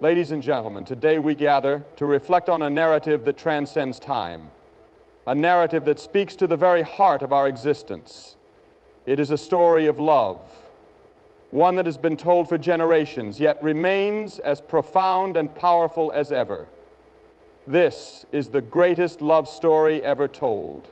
Ladies and gentlemen, today we gather to reflect on a narrative that transcends time, a narrative that speaks to the very heart of our existence. It is a story of love, one that has been told for generations, yet remains as profound and powerful as ever. This is the greatest love story ever told.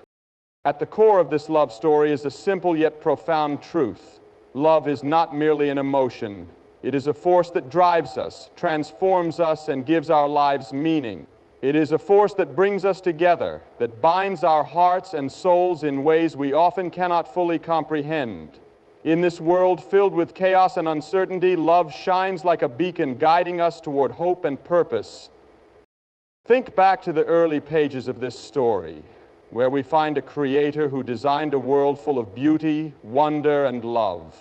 At the core of this love story is a simple yet profound truth. Love is not merely an emotion. It is a force that drives us, transforms us, and gives our lives meaning. It is a force that brings us together, that binds our hearts and souls in ways we often cannot fully comprehend. In this world filled with chaos and uncertainty, love shines like a beacon, guiding us toward hope and purpose. Think back to the early pages of this story, where we find a creator who designed a world full of beauty, wonder, and love.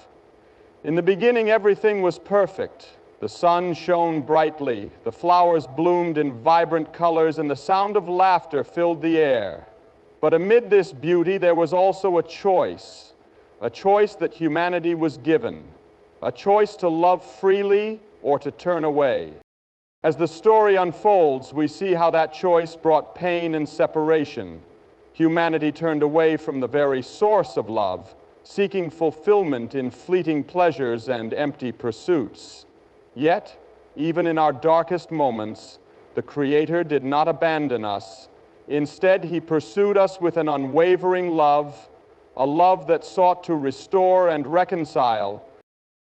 In the beginning, everything was perfect. The sun shone brightly, the flowers bloomed in vibrant colors, and the sound of laughter filled the air. But amid this beauty, there was also a choice that humanity was given, a choice to love freely or to turn away. As the story unfolds, we see how that choice brought pain and separation. Humanity turned away from the very source of love, seeking fulfillment in fleeting pleasures and empty pursuits. Yet, even in our darkest moments, the Creator did not abandon us. Instead, He pursued us with an unwavering love, a love that sought to restore and reconcile.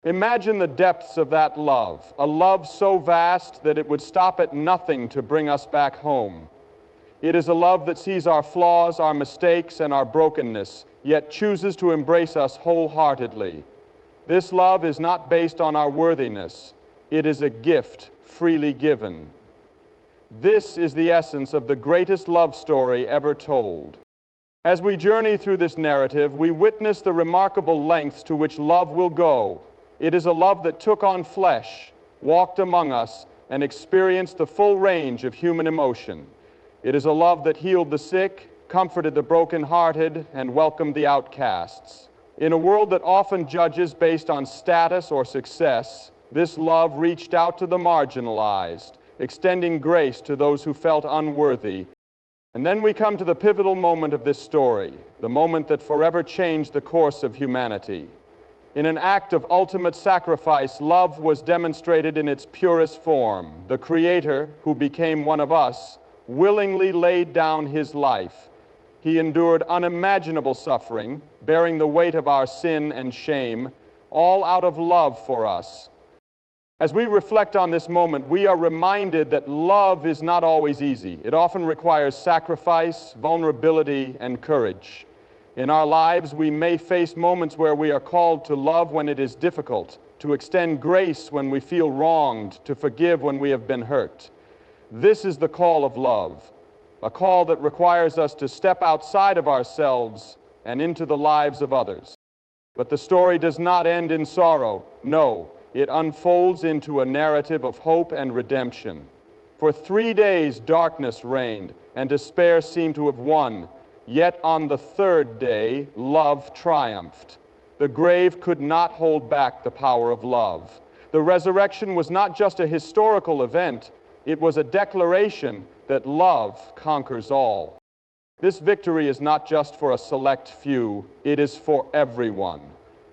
Imagine the depths of that love, a love so vast that it would stop at nothing to bring us back home. It is a love that sees our flaws, our mistakes, and our brokenness, yet chooses to embrace us wholeheartedly. This love is not based on our worthiness. It is a gift freely given. This is the essence of the greatest love story ever told. As we journey through this narrative, we witness the remarkable lengths to which love will go. It is a love that took on flesh, walked among us, and experienced the full range of human emotion. It is a love that healed the sick, comforted the brokenhearted, and welcomed the outcasts. In a world that often judges based on status or success, this love reached out to the marginalized, extending grace to those who felt unworthy. And then we come to the pivotal moment of this story, the moment that forever changed the course of humanity. In an act of ultimate sacrifice, love was demonstrated in its purest form. The Creator, who became one of us, willingly laid down His life. He endured unimaginable suffering, bearing the weight of our sin and shame, all out of love for us. As we reflect on this moment, we are reminded that love is not always easy. It often requires sacrifice, vulnerability, and courage. In our lives, we may face moments where we are called to love when it is difficult, to extend grace when we feel wronged, to forgive when we have been hurt. This is the call of love, a call that requires us to step outside of ourselves and into the lives of others. But the story does not end in sorrow. No, it unfolds into a narrative of hope and redemption. For 3 days, darkness reigned, and despair seemed to have won. Yet on the third day, love triumphed. The grave could not hold back the power of love. The resurrection was not just a historical event, it was a declaration that love conquers all. This victory is not just for a select few, it is for everyone.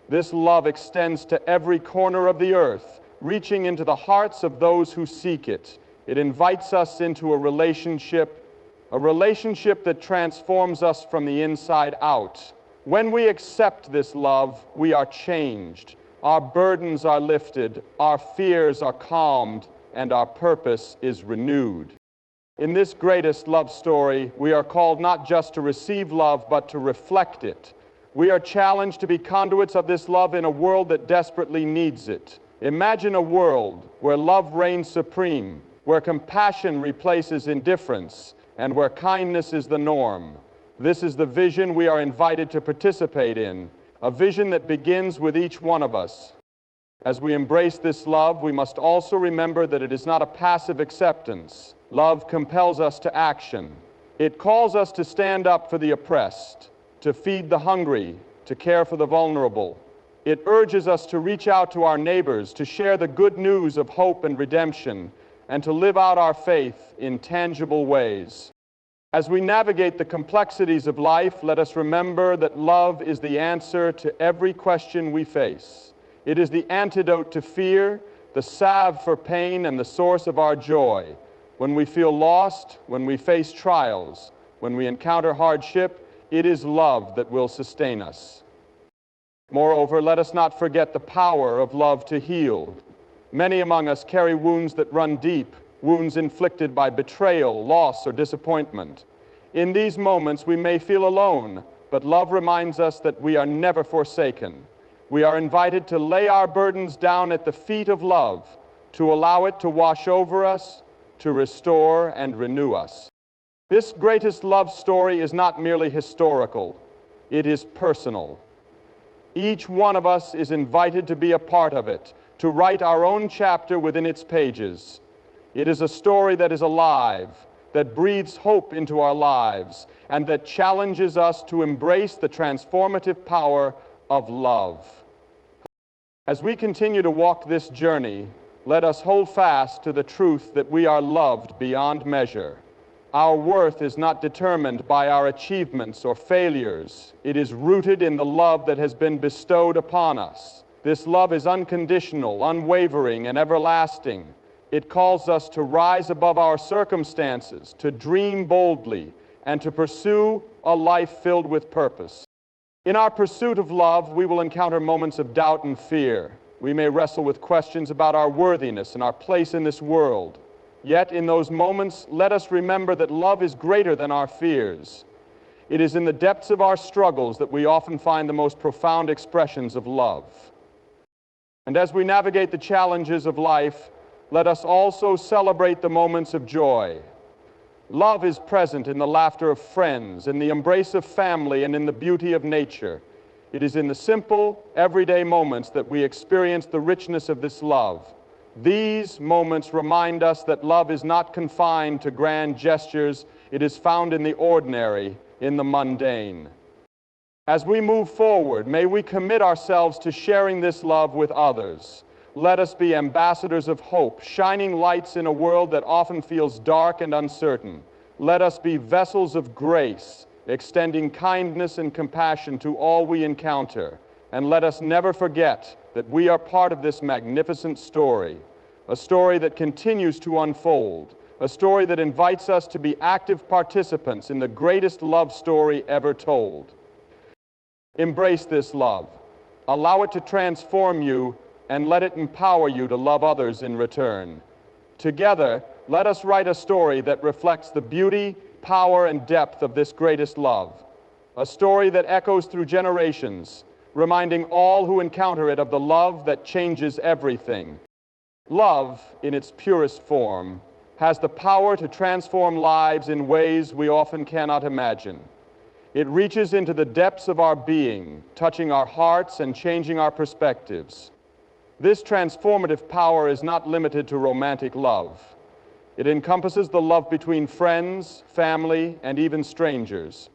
This love extends to every corner of the earth, reaching into the hearts of those who seek it. It invites us into a relationship that transforms us from the inside out. When we accept this love, we are changed. Our burdens are lifted, our fears are calmed, and our purpose is renewed. In this greatest love story, we are called not just to receive love, but to reflect it. We are challenged to be conduits of this love in a world that desperately needs it. Imagine a world where love reigns supreme, where compassion replaces indifference, and where kindness is the norm. This is the vision we are invited to participate in, a vision that begins with each one of us. As we embrace this love, we must also remember that it is not a passive acceptance. Love compels us to action. It calls us to stand up for the oppressed, to feed the hungry, to care for the vulnerable. It urges us to reach out to our neighbors, to share the good news of hope and redemption, and to live out our faith in tangible ways. As we navigate the complexities of life, let us remember that love is the answer to every question we face. It is the antidote to fear, the salve for pain, and the source of our joy. When we feel lost, when we face trials, when we encounter hardship, it is love that will sustain us. Moreover, let us not forget the power of love to heal. Many among us carry wounds that run deep, wounds inflicted by betrayal, loss, or disappointment. In these moments, we may feel alone, but love reminds us that we are never forsaken. We are invited to lay our burdens down at the feet of love, to allow it to wash over us, to restore and renew us. This greatest love story is not merely historical, it is personal. Each one of us is invited to be a part of it, to write our own chapter within its pages. It is a story that is alive, that breathes hope into our lives, and that challenges us to embrace the transformative power of love. As we continue to walk this journey, let us hold fast to the truth that we are loved beyond measure. Our worth is not determined by our achievements or failures. It is rooted in the love that has been bestowed upon us. This love is unconditional, unwavering, and everlasting. It calls us to rise above our circumstances, to dream boldly, and to pursue a life filled with purpose. In our pursuit of love, we will encounter moments of doubt and fear. We may wrestle with questions about our worthiness and our place in this world. Yet in those moments, let us remember that love is greater than our fears. It is in the depths of our struggles that we often find the most profound expressions of love. And as we navigate the challenges of life, let us also celebrate the moments of joy. Love is present in the laughter of friends, in the embrace of family, and in the beauty of nature. It is in the simple, everyday moments that we experience the richness of this love. These moments remind us that love is not confined to grand gestures. It is found in the ordinary, in the mundane. As we move forward, may we commit ourselves to sharing this love with others. Let us be ambassadors of hope, shining lights in a world that often feels dark and uncertain. Let us be vessels of grace, extending kindness and compassion to all we encounter. And let us never forget that we are part of this magnificent story, a story that continues to unfold, a story that invites us to be active participants in the greatest love story ever told. Embrace this love. Allow it to transform you, and let it empower you to love others in return. Together, let us write a story that reflects the beauty, power, and depth of this greatest love, a story that echoes through generations, reminding all who encounter it of the love that changes everything. Love, in its purest form, has the power to transform lives in ways we often cannot imagine. It reaches into the depths of our being, touching our hearts and changing our perspectives. This transformative power is not limited to romantic love. It encompasses the love between friends, family, and even strangers.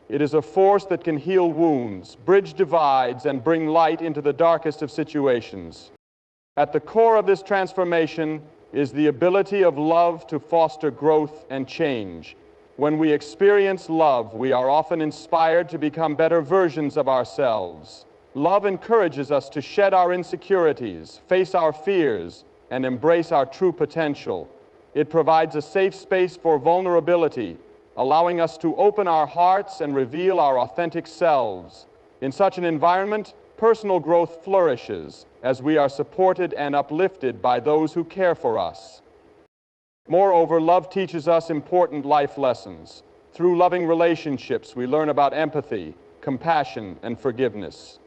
It is a force that can heal wounds, bridge divides, and bring light into the darkest of situations. At the core of this transformation is the ability of love to foster growth and change. When we experience love, we are often inspired to become better versions of ourselves. Love encourages us to shed our insecurities, face our fears, and embrace our true potential. It provides a safe space for vulnerability, allowing us to open our hearts and reveal our authentic selves. In such an environment, personal growth flourishes as we are supported and uplifted by those who care for us. Moreover, love teaches us important life lessons. Through loving relationships, we learn about empathy, compassion, and forgiveness.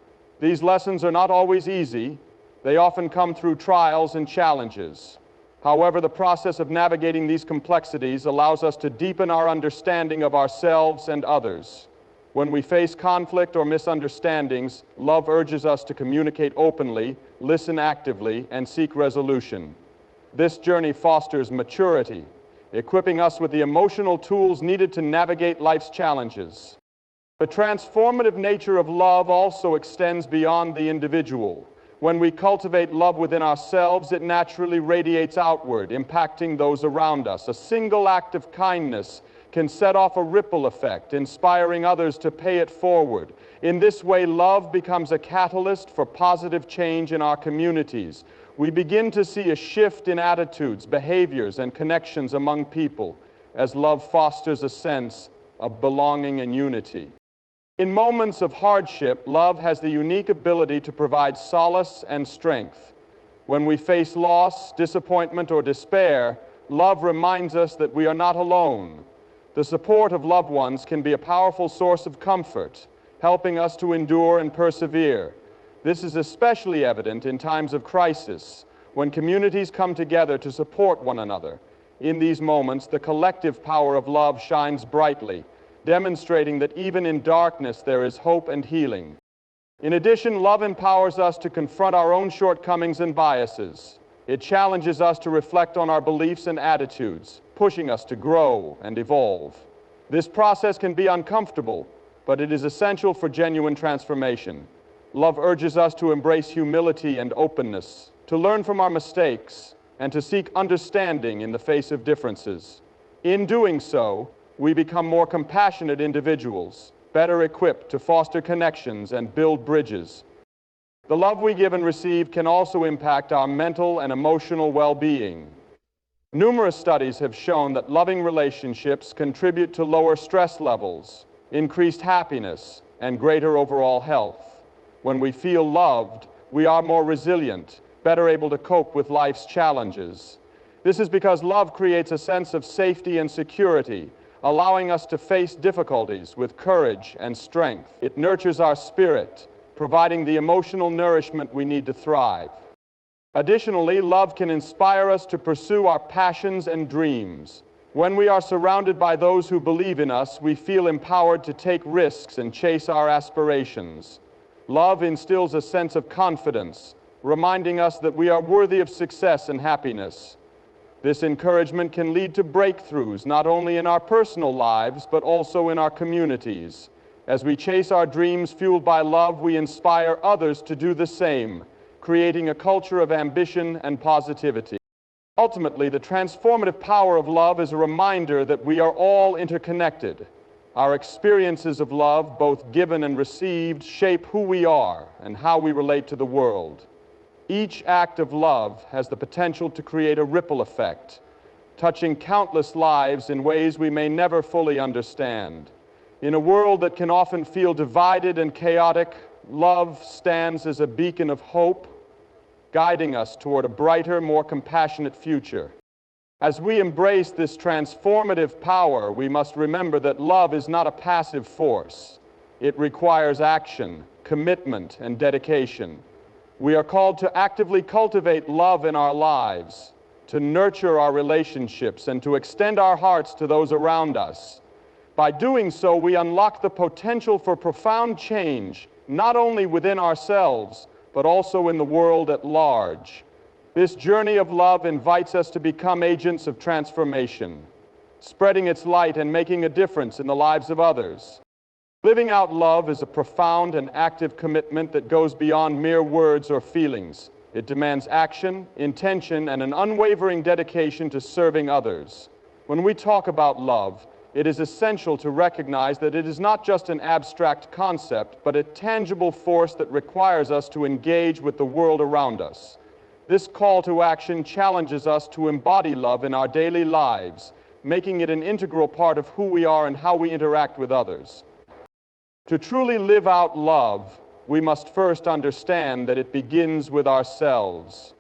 These lessons are not always easy. They often come through trials and challenges. However, the process of navigating these complexities allows us to deepen our understanding of ourselves and others. When we face conflict or misunderstandings, love urges us to communicate openly, listen actively, and seek resolution. This journey fosters maturity, equipping us with the emotional tools needed to navigate life's challenges. The transformative nature of love also extends beyond the individual. When we cultivate love within ourselves, it naturally radiates outward, impacting those around us. A single act of kindness can set off a ripple effect, inspiring others to pay it forward. In this way, love becomes a catalyst for positive change in our communities. We begin to see a shift in attitudes, behaviors, and connections among people as love fosters a sense of belonging and unity. In moments of hardship, love has the unique ability to provide solace and strength. When we face loss, disappointment, or despair, love reminds us that we are not alone. The support of loved ones can be a powerful source of comfort, helping us to endure and persevere. This is especially evident in times of crisis, when communities come together to support one another. In these moments, the collective power of love shines brightly, demonstrating that even in darkness there is hope and healing. In addition, love empowers us to confront our own shortcomings and biases. It challenges us to reflect on our beliefs and attitudes, pushing us to grow and evolve. This process can be uncomfortable, but it is essential for genuine transformation. Love urges us to embrace humility and openness, to learn from our mistakes, and to seek understanding in the face of differences. In doing so, we become more compassionate individuals, better equipped to foster connections and build bridges. The love we give and receive can also impact our mental and emotional well-being. Numerous studies have shown that loving relationships contribute to lower stress levels, increased happiness, and greater overall health. When we feel loved, we are more resilient, better able to cope with life's challenges. This is because love creates a sense of safety and security, allowing us to face difficulties with courage and strength. It nurtures our spirit, providing the emotional nourishment we need to thrive. Additionally, love can inspire us to pursue our passions and dreams. When we are surrounded by those who believe in us, we feel empowered to take risks and chase our aspirations. Love instills a sense of confidence, reminding us that we are worthy of success and happiness. This encouragement can lead to breakthroughs, not only in our personal lives, but also in our communities. As we chase our dreams fueled by love, we inspire others to do the same, creating a culture of ambition and positivity. Ultimately, the transformative power of love is a reminder that we are all interconnected. Our experiences of love, both given and received, shape who we are and how we relate to the world. Each act of love has the potential to create a ripple effect, touching countless lives in ways we may never fully understand. In a world that can often feel divided and chaotic, love stands as a beacon of hope, guiding us toward a brighter, more compassionate future. As we embrace this transformative power, we must remember that love is not a passive force. It requires action, commitment, and dedication. We are called to actively cultivate love in our lives, to nurture our relationships, and to extend our hearts to those around us. By doing so, we unlock the potential for profound change, not only within ourselves, but also in the world at large. This journey of love invites us to become agents of transformation, spreading its light and making a difference in the lives of others. Living out love is a profound and active commitment that goes beyond mere words or feelings. It demands action, intention, and an unwavering dedication to serving others. When we talk about love, it is essential to recognize that it is not just an abstract concept, but a tangible force that requires us to engage with the world around us. This call to action challenges us to embody love in our daily lives, making it an integral part of who we are and how we interact with others. To truly live out love, we must first understand that it begins with ourselves.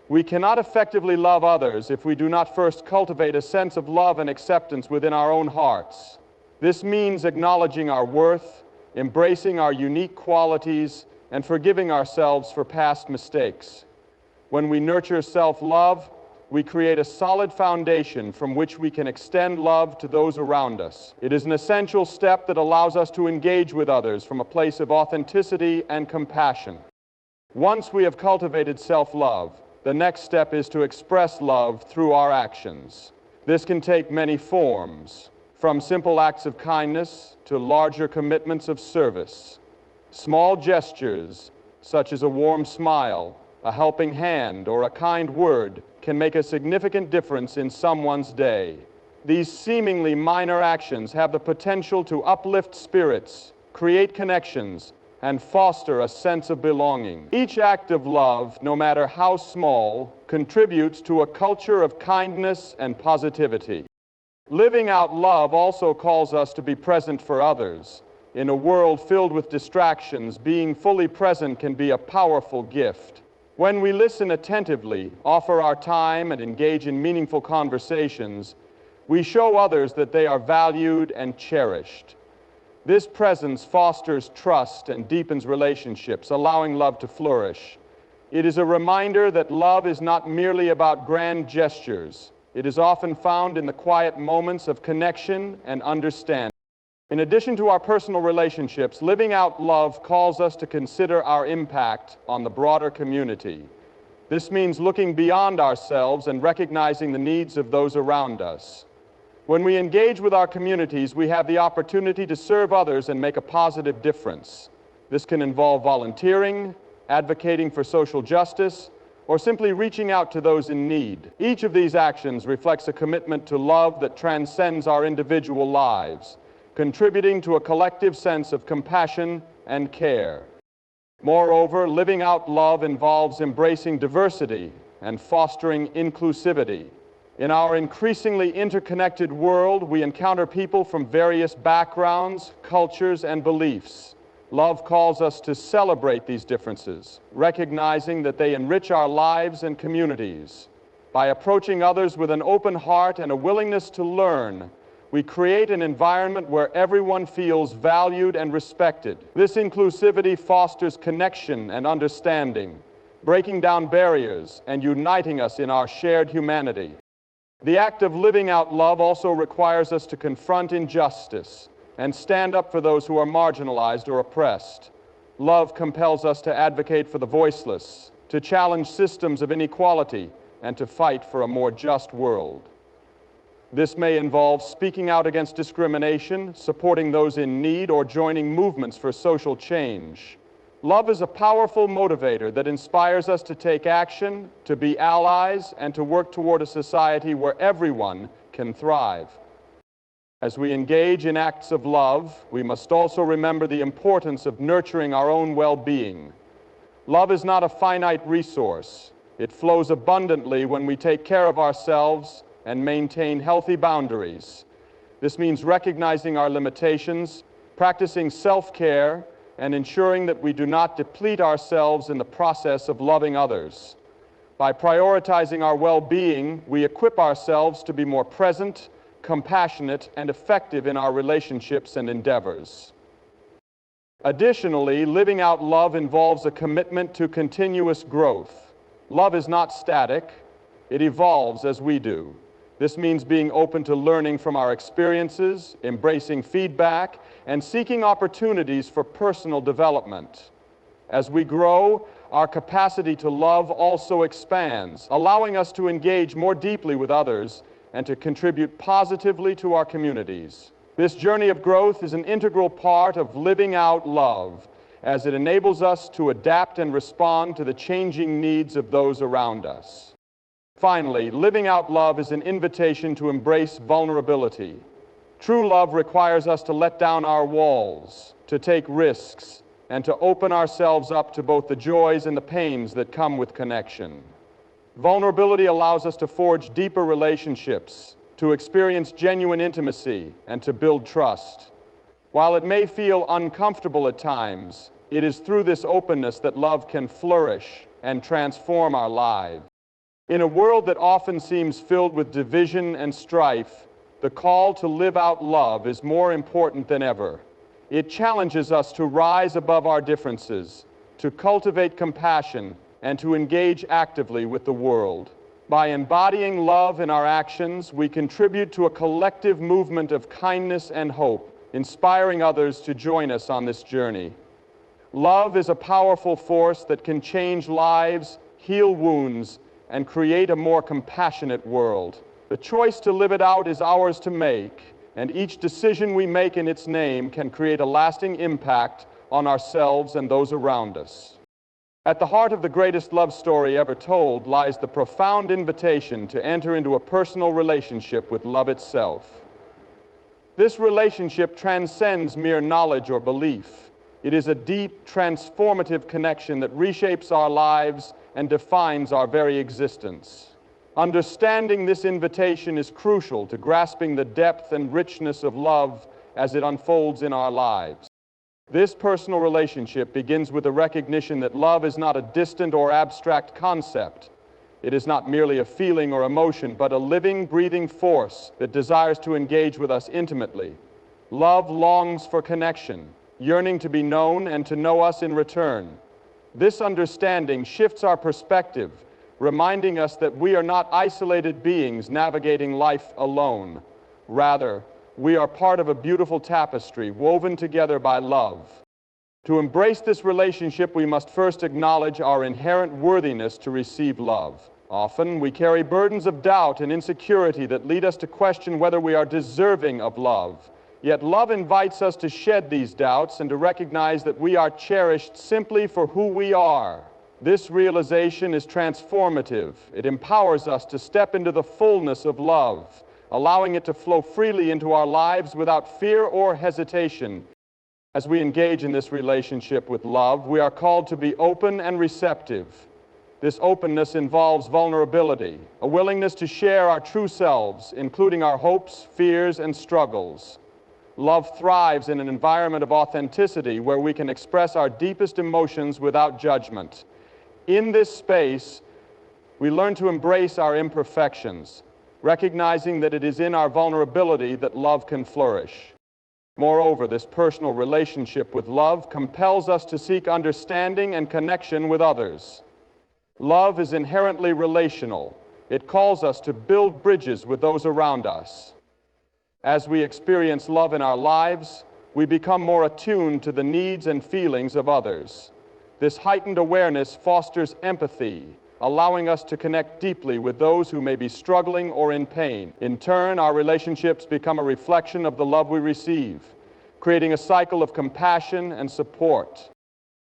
We cannot effectively love others if we do not first cultivate a sense of love and acceptance within our own hearts. This means acknowledging our worth, embracing our unique qualities, and forgiving ourselves for past mistakes. When we nurture self-love, we create a solid foundation from which we can extend love to those around us. It is an essential step that allows us to engage with others from a place of authenticity and compassion. Once we have cultivated self-love, the next step is to express love through our actions. This can take many forms, from simple acts of kindness to larger commitments of service. Small gestures, such as a warm smile, a helping hand, or a kind word, can make a significant difference in someone's day. These seemingly minor actions have the potential to uplift spirits, create connections, and foster a sense of belonging. Each act of love, no matter how small, contributes to a culture of kindness and positivity. Living out love also calls us to be present for others. In a world filled with distractions, being fully present can be a powerful gift. When we listen attentively, offer our time, and engage in meaningful conversations, we show others that they are valued and cherished. This presence fosters trust and deepens relationships, allowing love to flourish. It is a reminder that love is not merely about grand gestures. It is often found in the quiet moments of connection and understanding. In addition to our personal relationships, living out love calls us to consider our impact on the broader community. This means looking beyond ourselves and recognizing the needs of those around us. When we engage with our communities, we have the opportunity to serve others and make a positive difference. This can involve volunteering, advocating for social justice, or simply reaching out to those in need. Each of these actions reflects a commitment to love that transcends our individual lives, contributing to a collective sense of compassion and care. Moreover, living out love involves embracing diversity and fostering inclusivity. In our increasingly interconnected world, we encounter people from various backgrounds, cultures, and beliefs. Love calls us to celebrate these differences, recognizing that they enrich our lives and communities. By approaching others with an open heart and a willingness to learn, we create an environment where everyone feels valued and respected. This inclusivity fosters connection and understanding, breaking down barriers and uniting us in our shared humanity. The act of living out love also requires us to confront injustice and stand up for those who are marginalized or oppressed. Love compels us to advocate for the voiceless, to challenge systems of inequality, and to fight for a more just world. This may involve speaking out against discrimination, supporting those in need, or joining movements for social change. Love is a powerful motivator that inspires us to take action, to be allies, and to work toward a society where everyone can thrive. As we engage in acts of love, we must also remember the importance of nurturing our own well-being. Love is not a finite resource. It flows abundantly when we take care of ourselves and maintain healthy boundaries. This means recognizing our limitations, practicing self-care, and ensuring that we do not deplete ourselves in the process of loving others. By prioritizing our well-being, we equip ourselves to be more present, compassionate, and effective in our relationships and endeavors. Additionally, living out love involves a commitment to continuous growth. Love is not static. It evolves as we do. This means being open to learning from our experiences, embracing feedback, and seeking opportunities for personal development. As we grow, our capacity to love also expands, allowing us to engage more deeply with others and to contribute positively to our communities. This journey of growth is an integral part of living out love, as it enables us to adapt and respond to the changing needs of those around us. Finally, living out love is an invitation to embrace vulnerability. True love requires us to let down our walls, to take risks, and to open ourselves up to both the joys and the pains that come with connection. Vulnerability allows us to forge deeper relationships, to experience genuine intimacy, and to build trust. While it may feel uncomfortable at times, it is through this openness that love can flourish and transform our lives. In a world that often seems filled with division and strife, the call to live out love is more important than ever. It challenges us to rise above our differences, to cultivate compassion, and to engage actively with the world. By embodying love in our actions, we contribute to a collective movement of kindness and hope, inspiring others to join us on this journey. Love is a powerful force that can change lives, heal wounds, and create a more compassionate world. The choice to live it out is ours to make, and each decision we make in its name can create a lasting impact on ourselves and those around us. At the heart of the greatest love story ever told lies the profound invitation to enter into a personal relationship with love itself. This relationship transcends mere knowledge or belief. It is a deep, transformative connection that reshapes our lives and defines our very existence. Understanding this invitation is crucial to grasping the depth and richness of love as it unfolds in our lives. This personal relationship begins with the recognition that love is not a distant or abstract concept. It is not merely a feeling or emotion, but a living, breathing force that desires to engage with us intimately. Love longs for connection, yearning to be known and to know us in return. This understanding shifts our perspective, reminding us that we are not isolated beings navigating life alone. Rather, we are part of a beautiful tapestry woven together by love. To embrace this relationship, we must first acknowledge our inherent worthiness to receive love. Often, we carry burdens of doubt and insecurity that lead us to question whether we are deserving of love. Yet love invites us to shed these doubts and to recognize that we are cherished simply for who we are. This realization is transformative. It empowers us to step into the fullness of love, allowing it to flow freely into our lives without fear or hesitation. As we engage in this relationship with love, we are called to be open and receptive. This openness involves vulnerability, a willingness to share our true selves, including our hopes, fears, and struggles. Love thrives in an environment of authenticity where we can express our deepest emotions without judgment. In this space, we learn to embrace our imperfections, recognizing that it is in our vulnerability that love can flourish. Moreover, this personal relationship with love compels us to seek understanding and connection with others. Love is inherently relational. It calls us to build bridges with those around us. As we experience love in our lives, we become more attuned to the needs and feelings of others. This heightened awareness fosters empathy, allowing us to connect deeply with those who may be struggling or in pain. In turn, our relationships become a reflection of the love we receive, creating a cycle of compassion and support.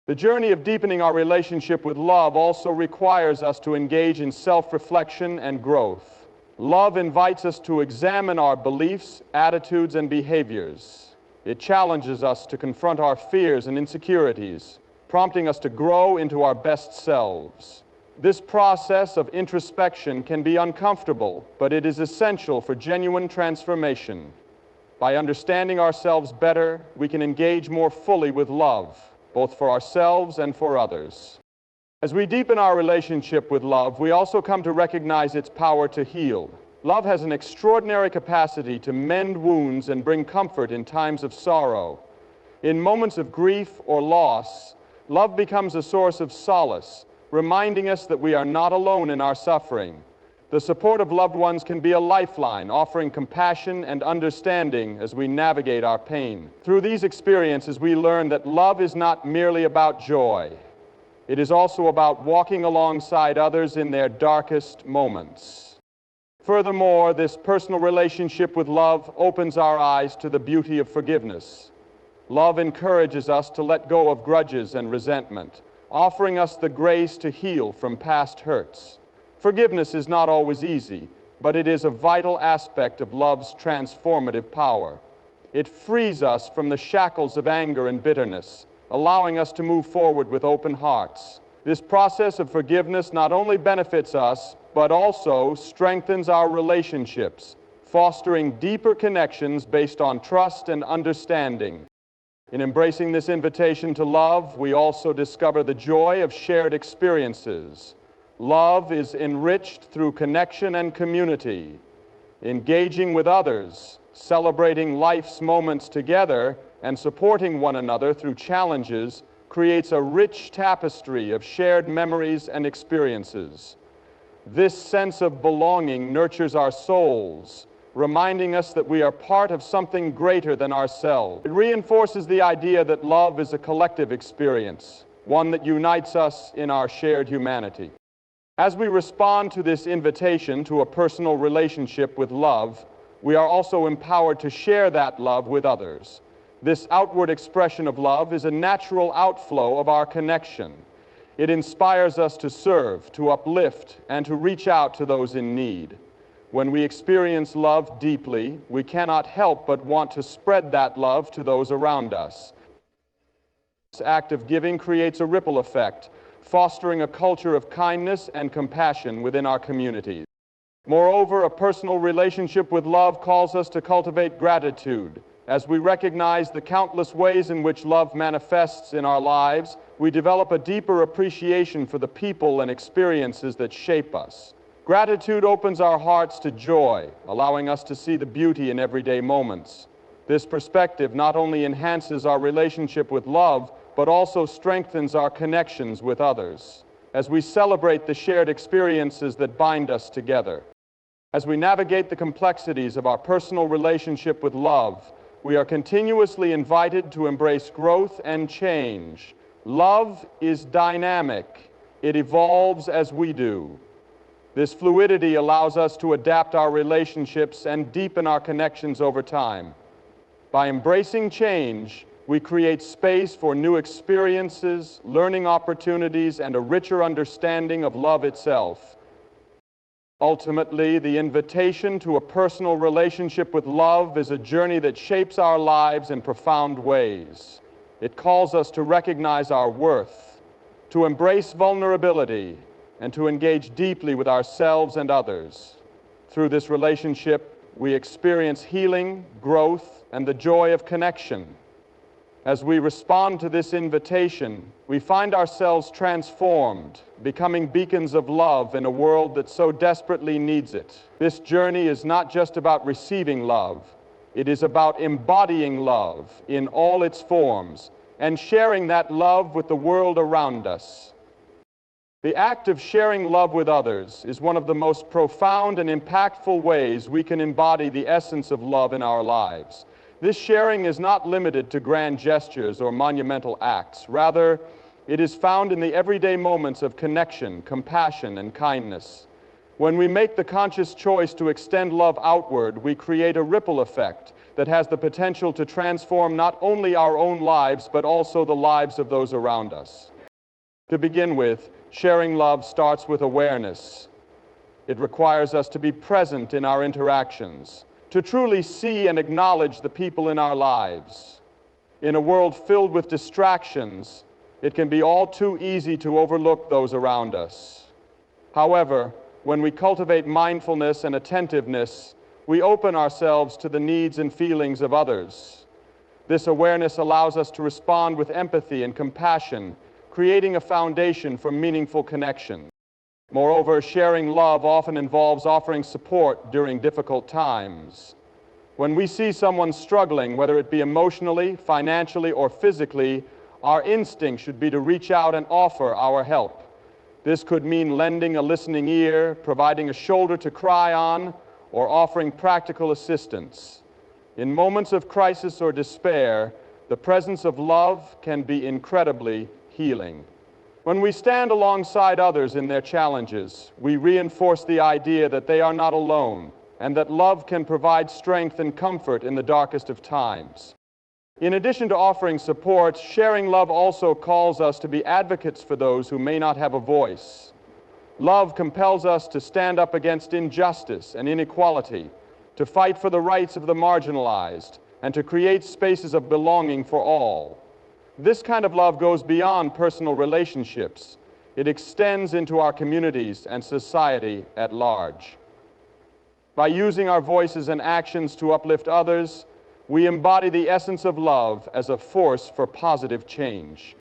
The journey of deepening our relationship with love also requires us to engage in self-reflection and growth. Love invites us to examine our beliefs, attitudes, and behaviors. It challenges us to confront our fears and insecurities, prompting us to grow into our best selves. This process of introspection can be uncomfortable, but it is essential for genuine transformation. By understanding ourselves better, we can engage more fully with love, both for ourselves and for others. As we deepen our relationship with love, we also come to recognize its power to heal. Love has an extraordinary capacity to mend wounds and bring comfort in times of sorrow. In moments of grief or loss, love becomes a source of solace, reminding us that we are not alone in our suffering. The support of loved ones can be a lifeline, offering compassion and understanding as we navigate our pain. Through these experiences, we learn that love is not merely about joy. It is also about walking alongside others in their darkest moments. Furthermore, this personal relationship with love opens our eyes to the beauty of forgiveness. Love encourages us to let go of grudges and resentment, offering us the grace to heal from past hurts. Forgiveness is not always easy, but it is a vital aspect of love's transformative power. It frees us from the shackles of anger and bitterness, allowing us to move forward with open hearts. This process of forgiveness not only benefits us, but also strengthens our relationships, fostering deeper connections based on trust and understanding. In embracing this invitation to love, we also discover the joy of shared experiences. Love is enriched through connection and community. Engaging with others, celebrating life's moments together, and supporting one another through challenges creates a rich tapestry of shared memories and experiences. This sense of belonging nurtures our souls, reminding us that we are part of something greater than ourselves. It reinforces the idea that love is a collective experience, one that unites us in our shared humanity. As we respond to this invitation to a personal relationship with love, we are also empowered to share that love with others. This outward expression of love is a natural outflow of our connection. It inspires us to serve, to uplift, and to reach out to those in need. When we experience love deeply, we cannot help but want to spread that love to those around us. This act of giving creates a ripple effect, fostering a culture of kindness and compassion within our communities. Moreover, a personal relationship with love calls us to cultivate gratitude. As we recognize the countless ways in which love manifests in our lives, we develop a deeper appreciation for the people and experiences that shape us. Gratitude opens our hearts to joy, allowing us to see the beauty in everyday moments. This perspective not only enhances our relationship with love, but also strengthens our connections with others, as we celebrate the shared experiences that bind us together. As we navigate the complexities of our personal relationship with love, we are continuously invited to embrace growth and change. Love is dynamic. It evolves as we do. This fluidity allows us to adapt our relationships and deepen our connections over time. By embracing change, we create space for new experiences, learning opportunities, and a richer understanding of love itself. Ultimately, the invitation to a personal relationship with love is a journey that shapes our lives in profound ways. It calls us to recognize our worth, to embrace vulnerability, and to engage deeply with ourselves and others. Through this relationship, we experience healing, growth, and the joy of connection. As we respond to this invitation, we find ourselves transformed, becoming beacons of love in a world that so desperately needs it. This journey is not just about receiving love, it is about embodying love in all its forms and sharing that love with the world around us. The act of sharing love with others is one of the most profound and impactful ways we can embody the essence of love in our lives. This sharing is not limited to grand gestures or monumental acts. Rather, it is found in the everyday moments of connection, compassion, and kindness. When we make the conscious choice to extend love outward, we create a ripple effect that has the potential to transform not only our own lives, but also the lives of those around us. To begin with, sharing love starts with awareness. It requires us to be present in our interactions, to truly see and acknowledge the people in our lives. In a world filled with distractions, it can be all too easy to overlook those around us. However, when we cultivate mindfulness and attentiveness, we open ourselves to the needs and feelings of others. This awareness allows us to respond with empathy and compassion, creating a foundation for meaningful connection. Moreover, sharing love often involves offering support during difficult times. When we see someone struggling, whether it be emotionally, financially, or physically, our instinct should be to reach out and offer our help. This could mean lending a listening ear, providing a shoulder to cry on, or offering practical assistance. In moments of crisis or despair, the presence of love can be incredibly healing. When we stand alongside others in their challenges, we reinforce the idea that they are not alone and that love can provide strength and comfort in the darkest of times. In addition to offering support, sharing love also calls us to be advocates for those who may not have a voice. Love compels us to stand up against injustice and inequality, to fight for the rights of the marginalized, and to create spaces of belonging for all. This kind of love goes beyond personal relationships. It extends into our communities and society at large. By using our voices and actions to uplift others, we embody the essence of love as a force for positive change.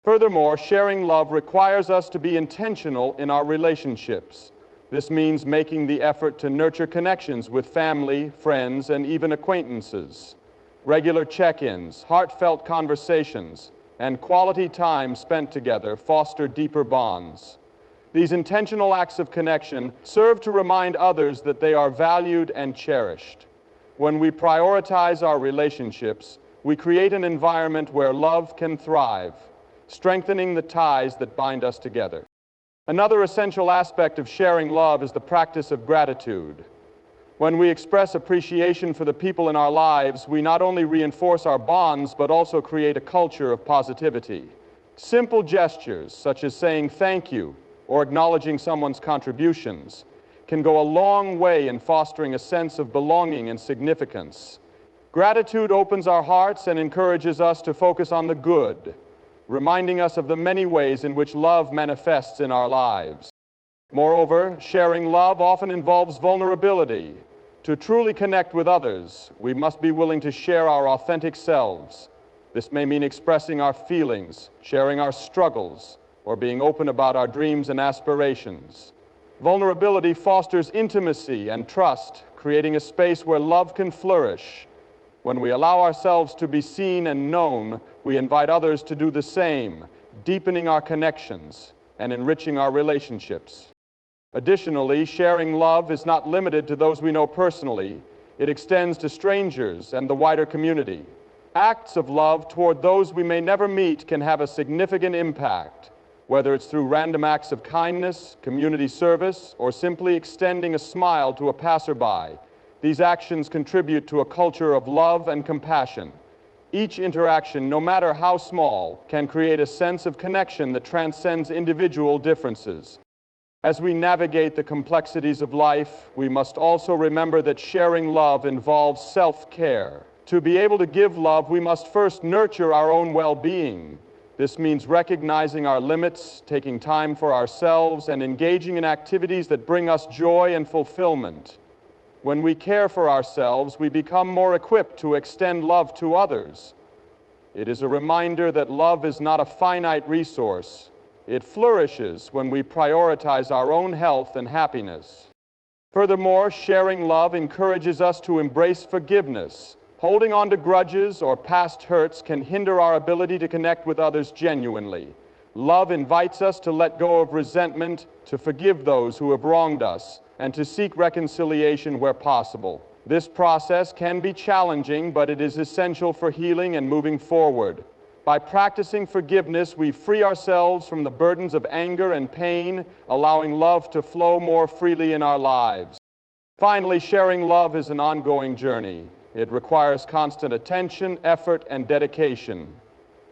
Furthermore, sharing love requires us to be intentional in our relationships. This means making the effort to nurture connections with family, friends, and even acquaintances. Regular check-ins, heartfelt conversations, and quality time spent together foster deeper bonds. These intentional acts of connection serve to remind others that they are valued and cherished. When we prioritize our relationships, we create an environment where love can thrive, strengthening the ties that bind us together. Another essential aspect of sharing love is the practice of gratitude. When we express appreciation for the people in our lives, we not only reinforce our bonds, but also create a culture of positivity. Simple gestures, such as saying thank you or acknowledging someone's contributions, can go a long way in fostering a sense of belonging and significance. Gratitude opens our hearts and encourages us to focus on the good, reminding us of the many ways in which love manifests in our lives. Moreover, sharing love often involves vulnerability. To truly connect with others, we must be willing to share our authentic selves. This may mean expressing our feelings, sharing our struggles, or being open about our dreams and aspirations. Vulnerability fosters intimacy and trust, creating a space where love can flourish. When we allow ourselves to be seen and known, we invite others to do the same, deepening our connections and enriching our relationships. Additionally, sharing love is not limited to those we know personally. It extends to strangers and the wider community. Acts of love toward those we may never meet can have a significant impact, whether it's through random acts of kindness, community service, or simply extending a smile to a passerby. These actions contribute to a culture of love and compassion. Each interaction, no matter how small, can create a sense of connection that transcends individual differences. As we navigate the complexities of life, we must also remember that sharing love involves self-care. To be able to give love, we must first nurture our own well-being. This means recognizing our limits, taking time for ourselves, and engaging in activities that bring us joy and fulfillment. When we care for ourselves, we become more equipped to extend love to others. It is a reminder that love is not a finite resource. It flourishes when we prioritize our own health and happiness. Furthermore, sharing love encourages us to embrace forgiveness. Holding on to grudges or past hurts can hinder our ability to connect with others genuinely. Love invites us to let go of resentment, to forgive those who have wronged us, and to seek reconciliation where possible. This process can be challenging, but it is essential for healing and moving forward. By practicing forgiveness, we free ourselves from the burdens of anger and pain, allowing love to flow more freely in our lives. Finally, sharing love is an ongoing journey. It requires constant attention, effort, and dedication.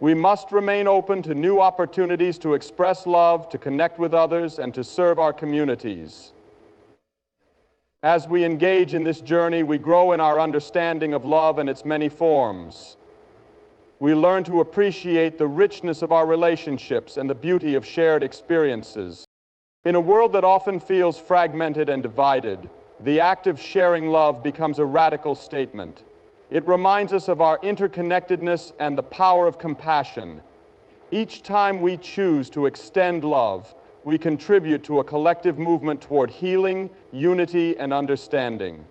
We must remain open to new opportunities to express love, to connect with others, and to serve our communities. As we engage in this journey, we grow in our understanding of love and its many forms. We learn to appreciate the richness of our relationships and the beauty of shared experiences. In a world that often feels fragmented and divided, the act of sharing love becomes a radical statement. It reminds us of our interconnectedness and the power of compassion. Each time we choose to extend love, we contribute to a collective movement toward healing, unity, and understanding.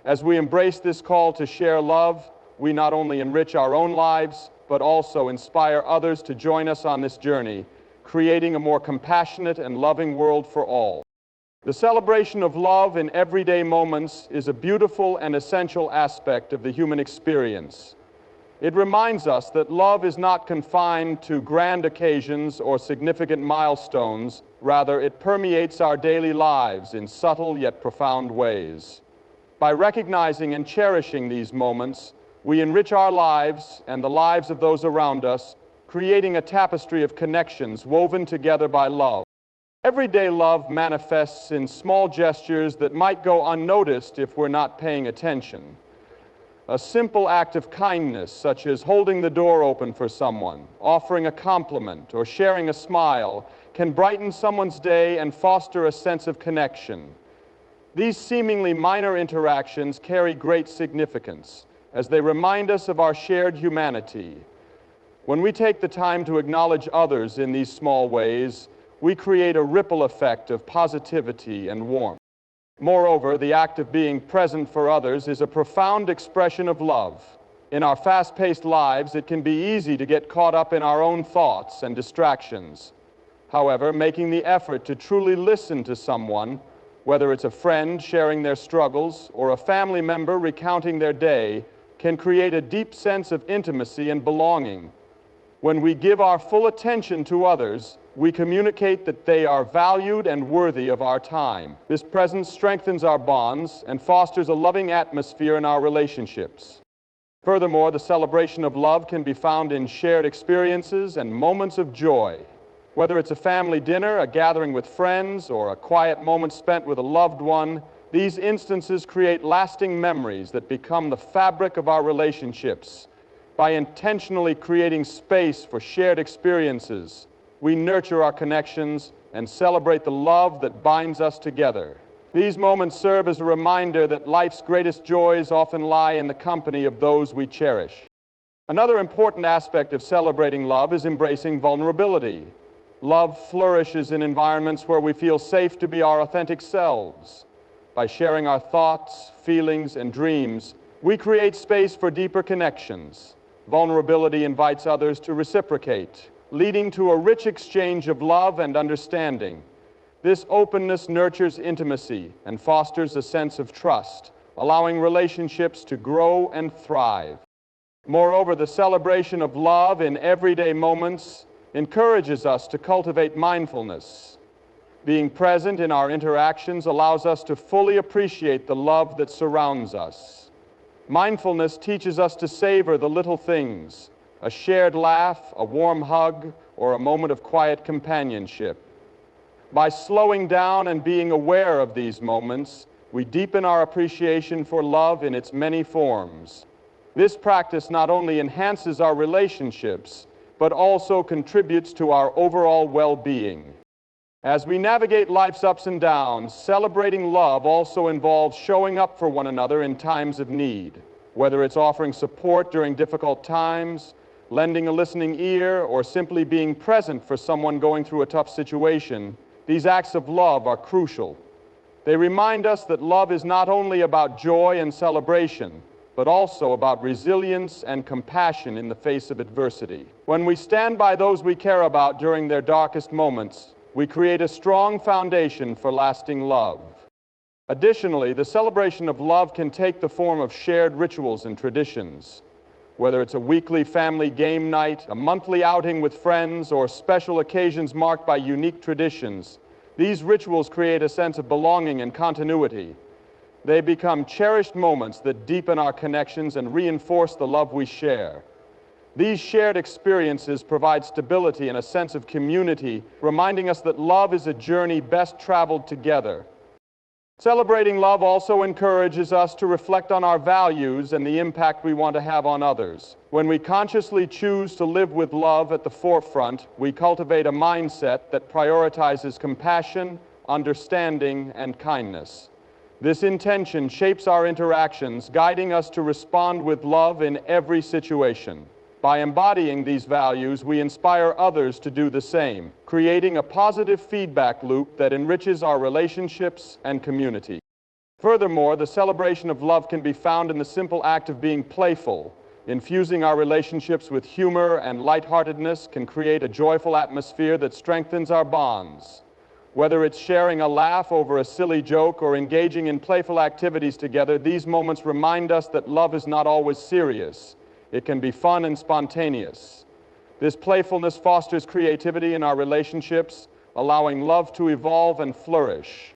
As we embrace this call to share love, we not only enrich our own lives, but also inspire others to join us on this journey, creating a more compassionate and loving world for all. The celebration of love in everyday moments is a beautiful and essential aspect of the human experience. It reminds us that love is not confined to grand occasions or significant milestones. Rather, it permeates our daily lives in subtle yet profound ways. By recognizing and cherishing these moments, we enrich our lives and the lives of those around us, creating a tapestry of connections woven together by love. Everyday love manifests in small gestures that might go unnoticed if we're not paying attention. A simple act of kindness, such as holding the door open for someone, offering a compliment, or sharing a smile, can brighten someone's day and foster a sense of connection. These seemingly minor interactions carry great significance, as they remind us of our shared humanity. When we take the time to acknowledge others in these small ways, we create a ripple effect of positivity and warmth. Moreover, the act of being present for others is a profound expression of love. In our fast-paced lives, it can be easy to get caught up in our own thoughts and distractions. However, making the effort to truly listen to someone, whether it's a friend sharing their struggles or a family member recounting their day, can create a deep sense of intimacy and belonging. When we give our full attention to others, we communicate that they are valued and worthy of our time. This presence strengthens our bonds and fosters a loving atmosphere in our relationships. Furthermore, the celebration of love can be found in shared experiences and moments of joy. Whether it's a family dinner, a gathering with friends, or a quiet moment spent with a loved one, these instances create lasting memories that become the fabric of our relationships. By intentionally creating space for shared experiences, we nurture our connections and celebrate the love that binds us together. These moments serve as a reminder that life's greatest joys often lie in the company of those we cherish. Another important aspect of celebrating love is embracing vulnerability. Love flourishes in environments where we feel safe to be our authentic selves. By sharing our thoughts, feelings, and dreams, we create space for deeper connections. Vulnerability invites others to reciprocate, leading to a rich exchange of love and understanding. This openness nurtures intimacy and fosters a sense of trust, allowing relationships to grow and thrive. Moreover, the celebration of love in everyday moments encourages us to cultivate mindfulness. Being present in our interactions allows us to fully appreciate the love that surrounds us. Mindfulness teaches us to savor the little things, a shared laugh, a warm hug, or a moment of quiet companionship. By slowing down and being aware of these moments, we deepen our appreciation for love in its many forms. This practice not only enhances our relationships, but also contributes to our overall well-being. As we navigate life's ups and downs, celebrating love also involves showing up for one another in times of need. Whether it's offering support during difficult times, lending a listening ear, or simply being present for someone going through a tough situation, these acts of love are crucial. They remind us that love is not only about joy and celebration, but also about resilience and compassion in the face of adversity. When we stand by those we care about during their darkest moments, we create a strong foundation for lasting love. Additionally, the celebration of love can take the form of shared rituals and traditions. Whether it's a weekly family game night, a monthly outing with friends, or special occasions marked by unique traditions, these rituals create a sense of belonging and continuity. They become cherished moments that deepen our connections and reinforce the love we share. These shared experiences provide stability and a sense of community, reminding us that love is a journey best traveled together. Celebrating love also encourages us to reflect on our values and the impact we want to have on others. When we consciously choose to live with love at the forefront, we cultivate a mindset that prioritizes compassion, understanding, and kindness. This intention shapes our interactions, guiding us to respond with love in every situation. By embodying these values, we inspire others to do the same, creating a positive feedback loop that enriches our relationships and community. Furthermore, the celebration of love can be found in the simple act of being playful. Infusing our relationships with humor and lightheartedness can create a joyful atmosphere that strengthens our bonds. Whether it's sharing a laugh over a silly joke or engaging in playful activities together, these moments remind us that love is not always serious. It can be fun and spontaneous. This playfulness fosters creativity in our relationships, allowing love to evolve and flourish.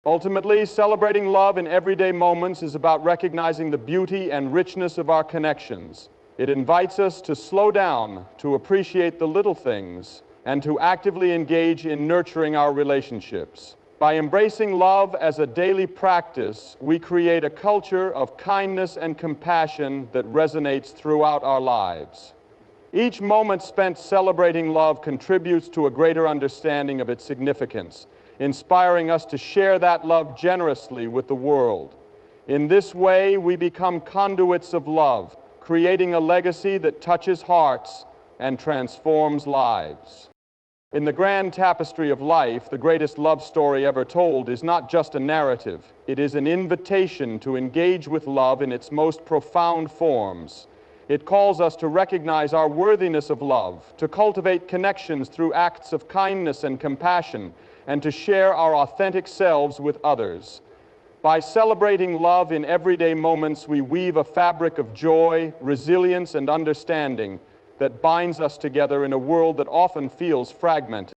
Ultimately, celebrating love in everyday moments is about recognizing the beauty and richness of our connections. It invites us to slow down, to appreciate the little things, and to actively engage in nurturing our relationships. By embracing love as a daily practice, we create a culture of kindness and compassion that resonates throughout our lives. Each moment spent celebrating love contributes to a greater understanding of its significance, inspiring us to share that love generously with the world. In this way, we become conduits of love, creating a legacy that touches hearts and transforms lives. In the grand tapestry of life, the greatest love story ever told is not just a narrative. It is an invitation to engage with love in its most profound forms. It calls us to recognize our worthiness of love, to cultivate connections through acts of kindness and compassion, and to share our authentic selves with others. By celebrating love in everyday moments, we weave a fabric of joy, resilience, and understanding that binds us together in a world that often feels fragmented.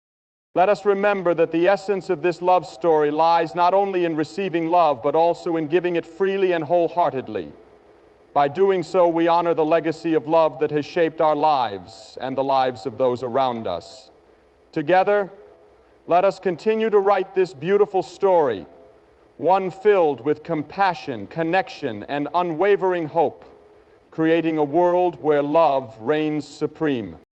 Let us remember that the essence of this love story lies not only in receiving love, but also in giving it freely and wholeheartedly. By doing so, we honor the legacy of love that has shaped our lives and the lives of those around us. Together, let us continue to write this beautiful story, one filled with compassion, connection, and unwavering hope, creating a world where love reigns supreme.